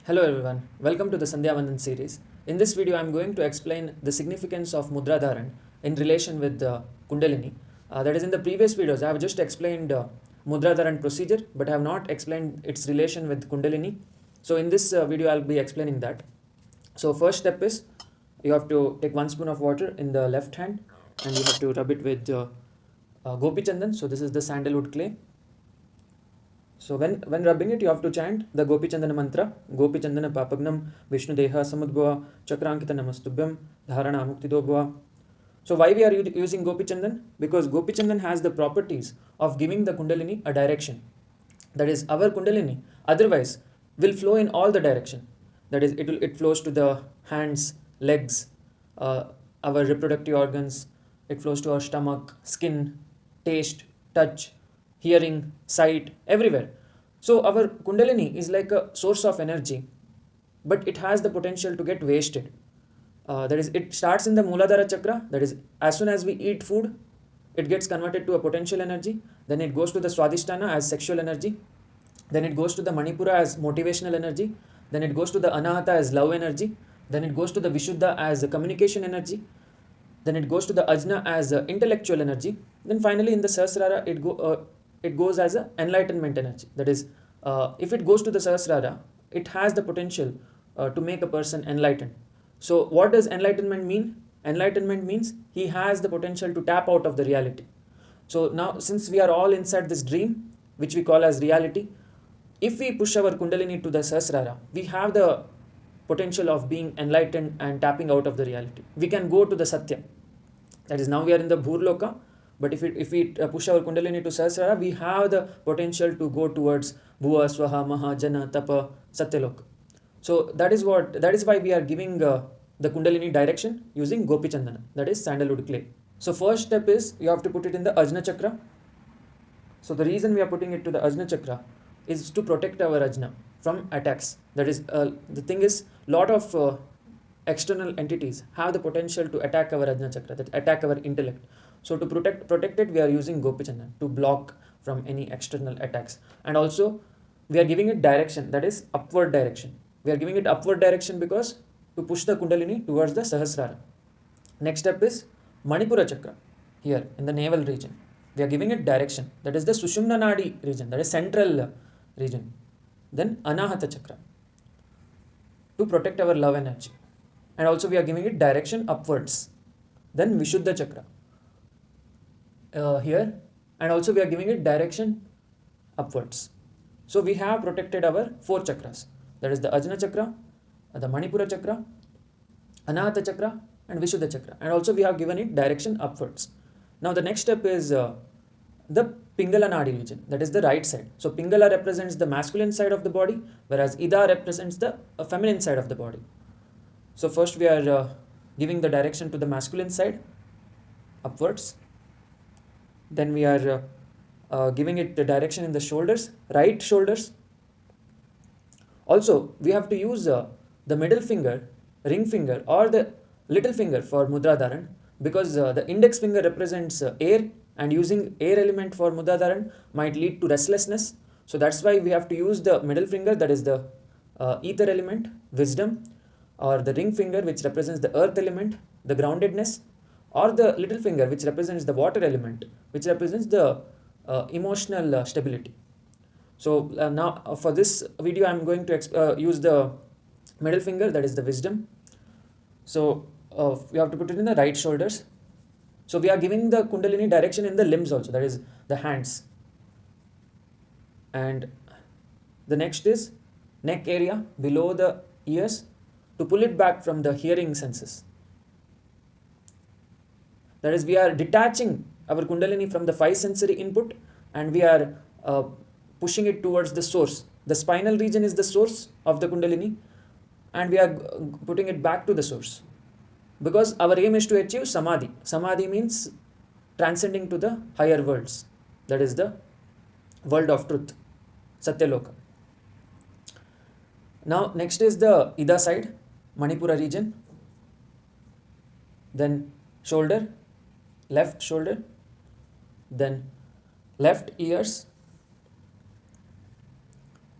Hello everyone, welcome to the Sandhya Vandan series. In this video, I am going to explain the significance of Mudra Dharan in relation with Kundalini. That is, in the previous videos, I have just explained Mudra Dharan procedure, but I have not explained its relation with Kundalini. So in this video, I will be explaining that. So first step is, you have to take 1 spoon of water in the left hand and you have to rub it with Gopichandan. So this is the sandalwood clay. So when rubbing it, you have to chant the Gopichandana mantra, Gopichandana Papagnam, Vishnu Deha, Samudbhava, Chakrankita, Namastubhyam, Dharanaam, Muktidobhava. So why we are using Gopichandan? Because Gopichandan has the properties of giving the Kundalini a direction. That is, our Kundalini otherwise will flow in all the direction. That is, it flows to the hands, legs, our reproductive organs. It flows to our stomach, skin, taste, touch, hearing, sight, everywhere. So our Kundalini is like a source of energy, but it has the potential to get wasted. That is, it starts in the Muladhara Chakra. That is, as soon as we eat food, it gets converted to a potential energy. Then it goes to the Swadhisthana as sexual energy. Then it goes to the Manipura as motivational energy. Then it goes to the Anahata as love energy. Then it goes to the Vishuddha as communication energy. Then it goes to the Ajna as intellectual energy. Then finally in the Sahasrara, it goes as an enlightenment energy. That is, if it goes to the Sahasrara, it has the potential to make a person enlightened. So what does enlightenment mean? Enlightenment means he has the potential to tap out of the reality. So now, since we are all inside this dream, which we call as reality, if we push our Kundalini to the Sahasrara, we have the potential of being enlightened and tapping out of the reality. We can go to the Satya. That is, now we are in the Bhurloka, but if we push our Kundalini to Sahasrara, we have the potential to go towards Bhuva, Swaha, Maha, Jana, Tapa, Satyaloka. So that is why we are giving the Kundalini direction using Gopichandana, that is sandalwood clay. So first step is, you have to put it in the Ajna Chakra. So the reason we are putting it to the Ajna Chakra is to protect our Ajna from attacks. That is, the thing is, lot of external entities have the potential to attack our Ajna Chakra, that attack our intellect. So to protect it, we are using Gopichandan to block from any external attacks. And also, we are giving it direction, that is upward direction. We are giving it upward direction because to push the Kundalini towards the Sahasrara. Next step is Manipura Chakra, here in the navel region. We are giving it direction, that is the Sushumna Nadi region, that is central region. Then Anahata Chakra, to protect our love energy. And also we are giving it direction upwards. Then Vishuddha Chakra, here, and also we are giving it direction upwards. So we have protected our 4 chakras, that is the Ajna Chakra, the Manipura Chakra, Anahata Chakra and Vishuddha Chakra, and also we have given it direction upwards. Now the next step is the Pingala Nadi region, that is the right side. So Pingala represents the masculine side of the body, whereas Ida represents the feminine side of the body. So first we are giving the direction to the masculine side upwards. Then we are giving it the direction in the shoulders, right shoulders. Also, we have to use the middle finger, ring finger or the little finger for Mudra Dharan, because the index finger represents air, and using air element for Mudra Dharan might lead to restlessness. So that's why we have to use the middle finger, that is the ether element, wisdom, or the ring finger which represents the earth element, the groundedness, or the little finger which represents the water element, which represents the emotional stability. So now for this video I am going to use the middle finger, that is the wisdom. So we have to put it in the right shoulders. So we are giving the Kundalini direction in the limbs also, that is the hands. And the next is neck area below the ears, to pull it back from the hearing senses. That is, we are detaching our Kundalini from the 5 sensory input and we are pushing it towards the source. The spinal region is the source of the Kundalini and we are putting it back to the source. Because our aim is to achieve Samadhi. Samadhi means transcending to the higher worlds. That is the world of truth, Satyaloka. Now next is the Ida side, Manipura region. Then shoulder, left shoulder, then left ears,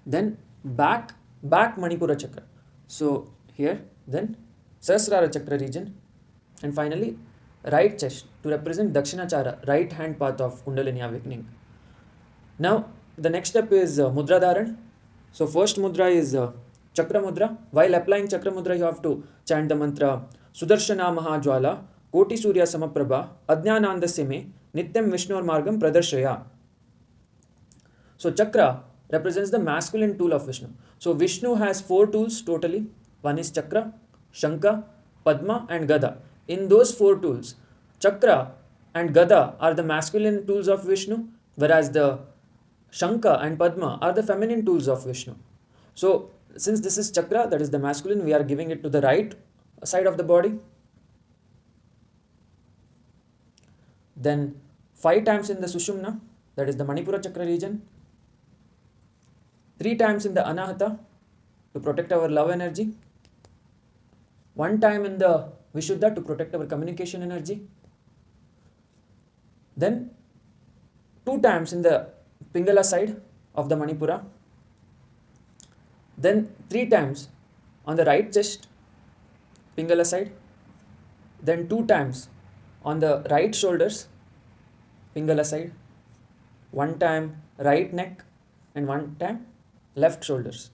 then back back Manipura Chakra. So here, then Sahasrara Chakra region, and finally right chest to represent Dakshinachara, right hand path of Kundalini awakening. Now the next step is Mudra Dharan. So first mudra is Chakra Mudra. While applying Chakra Mudra, you have to chant the mantra Sudarshana Mahajwala, Koti Surya Samapraba, Ajnanandasyame, Nityam Vishnormargam Pradarshaya. So Chakra represents the masculine tool of Vishnu. So Vishnu has 4 tools totally. One is Chakra, Shanka, Padma and Gadha. In those 4 tools, Chakra and Gadha are the masculine tools of Vishnu, whereas the Shanka and Padma are the feminine tools of Vishnu. So since this is Chakra, that is the masculine, we are giving it to the right side of the body. Then 5 times in the Sushumna, that is the Manipura Chakra region. 3 times in the Anahata to protect our love energy. 1 time in the Vishuddha to protect our communication energy. Then 2 times in the Pingala side of the Manipura. Then 3 times on the right chest, Pingala side. Then 2 times on the right shoulders, Pingala side. 1 time right neck and 1 time left shoulders.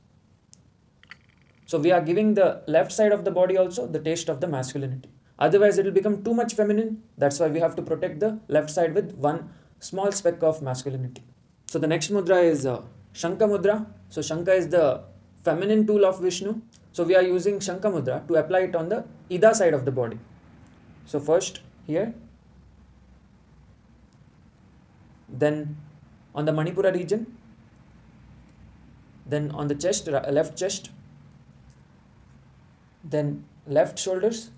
So we are giving the left side of the body also the taste of the masculinity. Otherwise it will become too much feminine. That's why we have to protect the left side with 1 small speck of masculinity. So the next mudra is Shanka Mudra. So Shanka is the feminine tool of Vishnu. So we are using Shanka Mudra to apply it on the Ida side of the body. So first here, then on the Manipura region, then on the chest, left chest, then left shoulders,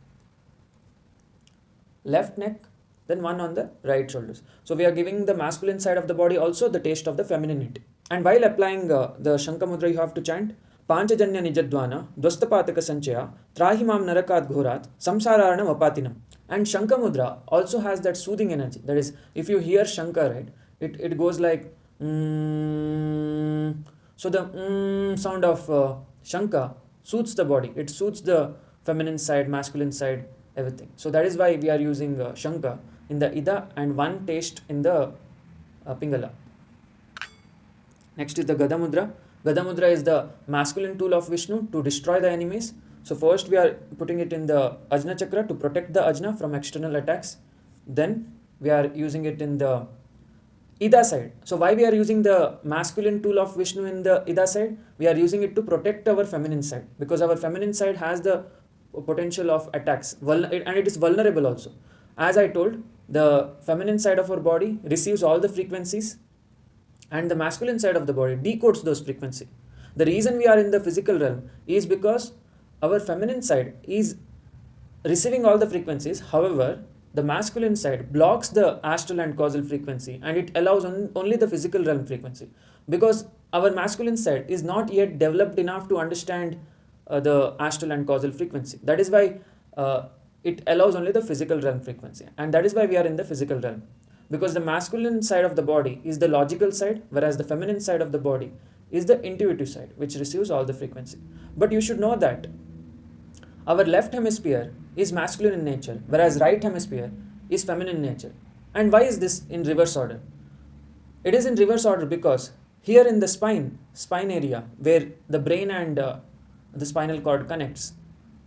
left neck, then 1 on the right shoulders. So we are giving the masculine side of the body also the taste of the femininity. And while applying the Shanka Mudra, you have to chant Panchajanya Nijadvana, Dwastapataka Sanchaya, Trahimam Narakat Ghorat, Samsararanam Apatinam. And Shanka Mudra also has that soothing energy. That is, if you hear Shanka, right, it goes like so the sound of Shanka soothes the body. It soothes the feminine side, masculine side, everything. So that is why we are using Shanka in the Ida and 1 taste in the Pingala. Next is the Gadha Mudra. Gadha Mudra is the masculine tool of Vishnu to destroy the enemies. So first we are putting it in the Ajna Chakra to protect the Ajna from external attacks. Then we are using it in the Ida side. So why we are using the masculine tool of Vishnu in the Ida side? We are using it to protect our feminine side, because our feminine side has the potential of attacks and it is vulnerable also. As I told, the feminine side of our body receives all the frequencies and the masculine side of the body decodes those frequencies. The reason we are in the physical realm is because our feminine side is receiving all the frequencies. However, the masculine side blocks the astral and causal frequency and it allows only the physical realm frequency, because our masculine side is not yet developed enough to understand the astral and causal frequency. That is why it allows only the physical realm frequency, and that is why we are in the physical realm, because the masculine side of the body is the logical side, whereas the feminine side of the body is the intuitive side, which receives all the frequency. But you should know that our left hemisphere is masculine in nature, whereas right hemisphere is feminine in nature. And why is this in reverse order? It is in reverse order because here in the spine area where the brain and the spinal cord connects,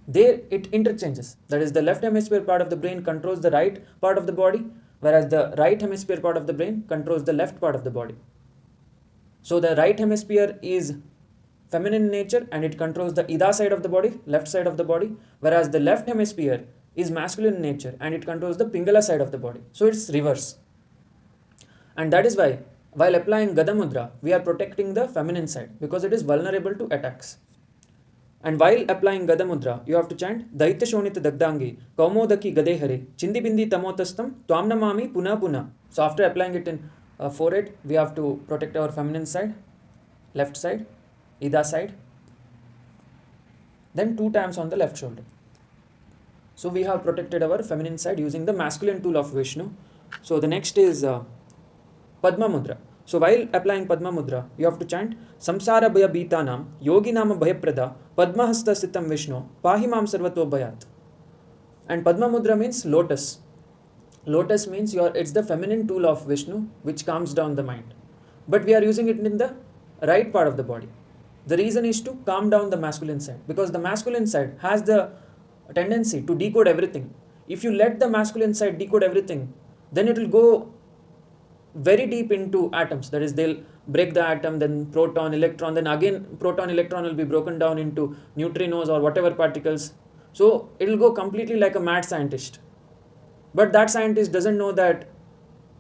there it interchanges. That is, the left hemisphere part of the brain controls the right part of the body, whereas the right hemisphere part of the brain controls the left part of the body. So the right hemisphere is feminine in nature and it controls the Ida side of the body, left side of the body, whereas the left hemisphere is masculine in nature and it controls the Pingala side of the body. So it's reverse. And that is why while applying Gadha Mudra, we are protecting the feminine side because it is vulnerable to attacks. And while applying Gadha Mudra, you have to chant Daitya Shonita Dagdangi, Kaumodaki Gade Hare, Chindi Bindi Tamotastam, Twamnamami Puna Puna. So after applying it in forehead, we have to protect our feminine side, left side, Ida side, then 2 times on the left shoulder. So we have protected our feminine side using the masculine tool of Vishnu. So the next is Padma Mudra. So while applying Padma Mudra, you have to chant Samsara Bhaya Bhitanam Yogi Nama Bhayaprada Padma Hasta Sitam Vishnu Pahi Mam Sarvato Bhayat. And Padma Mudra means lotus. Lotus means it's the feminine tool of Vishnu which calms down the mind. But we are using it in the right part of the body. The reason is to calm down the masculine side, because the masculine side has the tendency to decode everything. If you let the masculine side decode everything, then it will go very deep into atoms. That is, they'll break the atom, then proton, electron, then again proton, electron will be broken down into neutrinos or whatever particles. So it will go completely like a mad scientist. But that scientist doesn't know that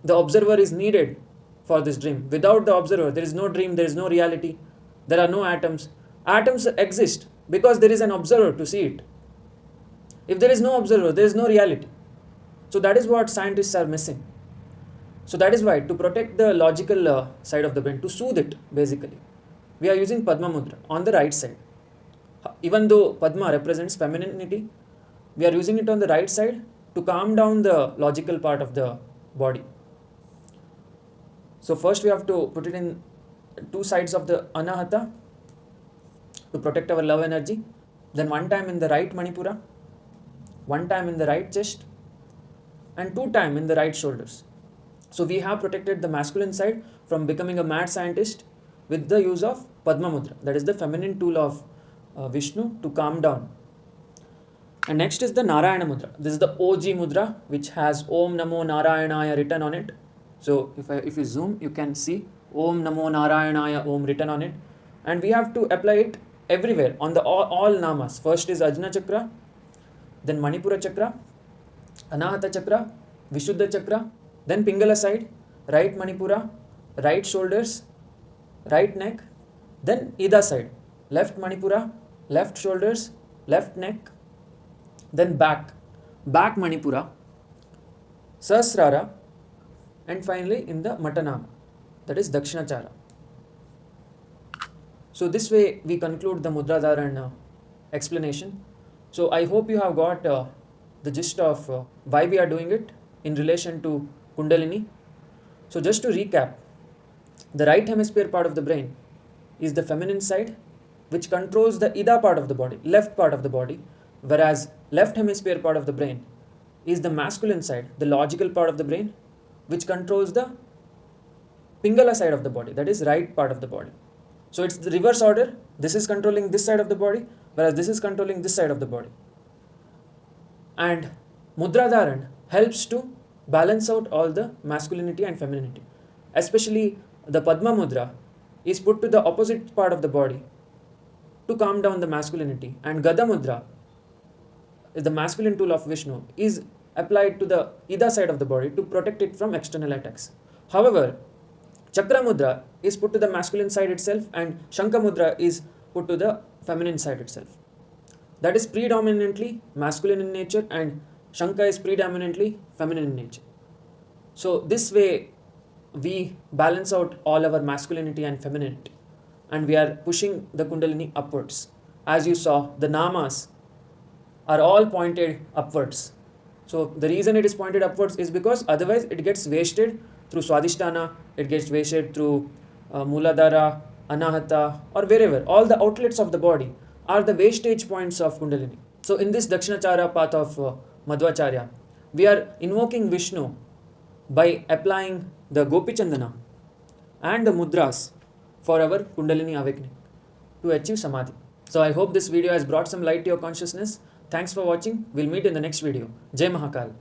the observer is needed for this dream. Without the observer, there is no dream, there is no reality, there are no atoms. Atoms exist because there is an observer to see it. If there is no observer, there is no reality. So that is what scientists are missing. So that is why, to protect the logical side of the brain, to soothe it basically, we are using Padma Mudra on the right side. Even though Padma represents femininity, we are using it on the right side to calm down the logical part of the body. So first we have to put it in two sides of the Anahata to protect our love energy. Then one time in the right Manipura, one time in the right chest, and 2 times in the right shoulders. So we have protected the masculine side from becoming a mad scientist with the use of Padma Mudra. That is the feminine tool of Vishnu to calm down. And next is the Narayana Mudra. This is the OG Mudra which has Om Namo Narayanaya written on it. So if you zoom, you can see Om Namo Narayanaya Om written on it. And we have to apply it everywhere on the all namas. First is Ajna Chakra, then Manipura Chakra, Anahata Chakra, Vishuddha Chakra, then Pingala side, right Manipura, right shoulders, right neck, then Ida side, left Manipura, left shoulders, left neck, then back Manipura, Sahasrara, and finally in the Matanama, that is Dakshinachara. So this way we conclude the Mudra Dharan explanation. So I hope you have got the gist of why we are doing it in relation to Kundalini. So just to recap, the right hemisphere part of the brain is the feminine side which controls the Ida part of the body, left part of the body, whereas left hemisphere part of the brain is the masculine side, the logical part of the brain, which controls the Pingala side of the body, that is right part of the body. So it's the reverse order. This is controlling this side of the body, whereas this is controlling this side of the body. And Mudra Dharan helps to balance out all the masculinity and femininity. Especially the Padma Mudra is put to the opposite part of the body to calm down the masculinity, and Gadha Mudra is the masculine tool of Vishnu, is applied to the Ida side of the body to protect it from external attacks. However, Chakra Mudra is put to the masculine side itself, and Shanka Mudra is put to the feminine side itself. That is predominantly masculine in nature, and Shanka is predominantly feminine in nature. So this way we balance out all our masculinity and femininity, and we are pushing the Kundalini upwards. As you saw, the namas are all pointed upwards. So the reason it is pointed upwards is because otherwise it gets wasted through Swadhisthana, it gets wasted through Muladhara, Anahata, or wherever. All the outlets of the body are the wastage points of Kundalini. So in this Dakshinachara path of Madhvacharya, we are invoking Vishnu by applying the Gopichandana and the mudras for our Kundalini awakening to achieve Samadhi. So I hope this video has brought some light to your consciousness. Thanks for watching. We'll meet in the next video. Jai Mahakal.